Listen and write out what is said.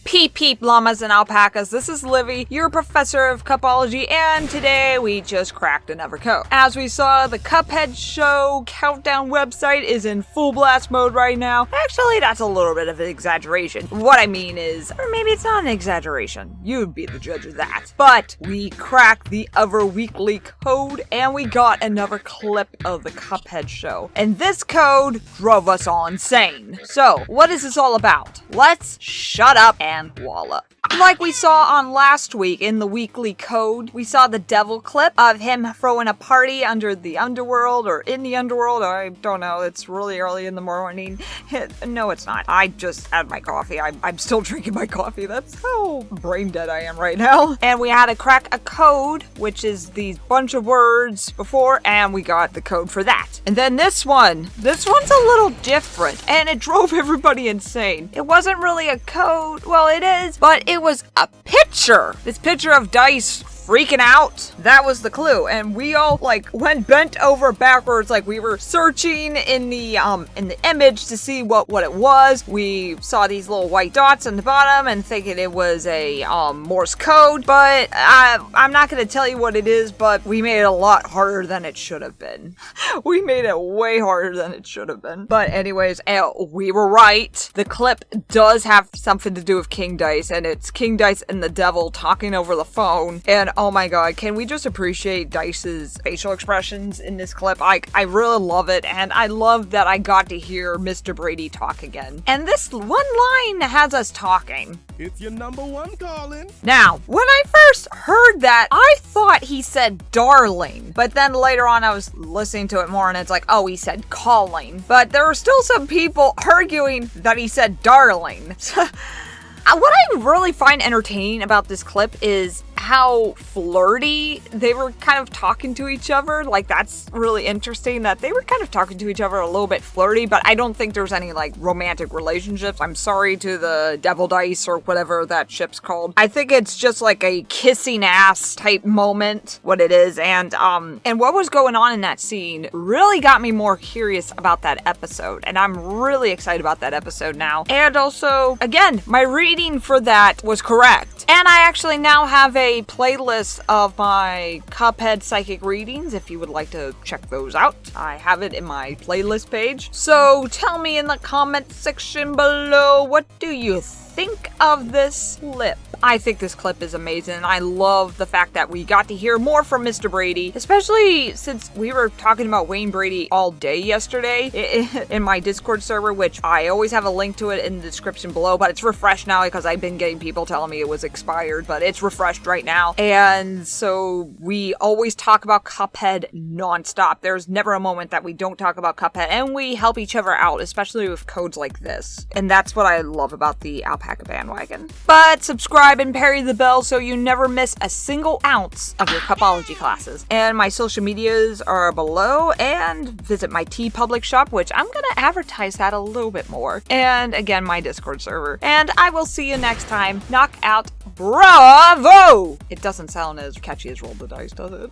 Peep peep llamas and alpacas, this is Livy, your professor of Cupology, and today we just cracked another code. As we saw, the Cuphead show countdown website is in full blast mode right now. Actually, that's a little bit of an exaggeration. What I mean is, or maybe it's not an exaggeration, you'd be the judge of that. But we cracked the other weekly code and we got another clip of the Cuphead show. And this code drove us all insane. So, what is this all about? Let's shut up and wallop. Like we saw on last week in the weekly code, we saw the devil clip of him throwing a party under the underworld or in the underworld. I don't know. It's really early in the morning. No, it's not. I just had my coffee. I'm still drinking my coffee. That's how brain dead I am right now. And we had to crack a code, which is these bunch of words before, and we got the code for that. And then this one's a little different, and it drove everybody insane. It wasn't really a code. Well, it is, but it was a picture. This picture of Dice freaking out. That was the clue. And we all went bent over backwards, like we were searching in the image to see what it was. We saw these little white dots on the bottom and thinking it was a Morse code, but I'm not going to tell you what it is, but we made it a lot harder than it should have been. We made it way harder than it should have been. But anyways, we were right. The clip does have something to do with King Dice, and it's King Dice and the devil talking over the phone. And oh my god, can we just appreciate Dice's facial expressions in this clip? I really love it, and I love that I got to hear Mr. Brady talk again. And this one line has us talking. It's your number one calling. Now, when I first heard that, I thought he said darling. But then later on I was listening to it more and it's like, oh, he said calling. But there were still some people arguing that he said darling. What I really find entertaining about this clip is how flirty they were kind of talking to each other. Like, that's really interesting that they were kind of talking to each other a little bit flirty, but I don't think there's any romantic relationships. I'm sorry to the Devil Dice or whatever that ship's called. I think it's just like a kissing ass type moment, what it is. And what was going on in that scene really got me more curious about that episode. And I'm really excited about that episode now. And also, again, my reading for that was correct. And I actually now have a playlist of my Cuphead psychic readings if you would like to check those out. I have it in my playlist page. So tell me in the comment section below, what do you think of this clip? I think this clip is amazing. I love the fact that we got to hear more from Mr. Brady, especially since we were talking about Wayne Brady all day yesterday in my Discord server, which I always have a link to it in the description below, but it's refreshed now because I've been getting people telling me it was expired, but it's refreshed right now. And so we always talk about Cuphead nonstop. There's never a moment that we don't talk about Cuphead, and we help each other out, especially with codes like this. And that's what I love about the Alpaca Bandwagon. But subscribe and parry the bell so you never miss a single ounce of your Cupology classes. And my social medias are below, and visit my TeePublic shop, which I'm gonna advertise that a little bit more. And again, my Discord server. And I will see you next time. Knock out bravo! It doesn't sound as catchy as Roll the Dice, does it?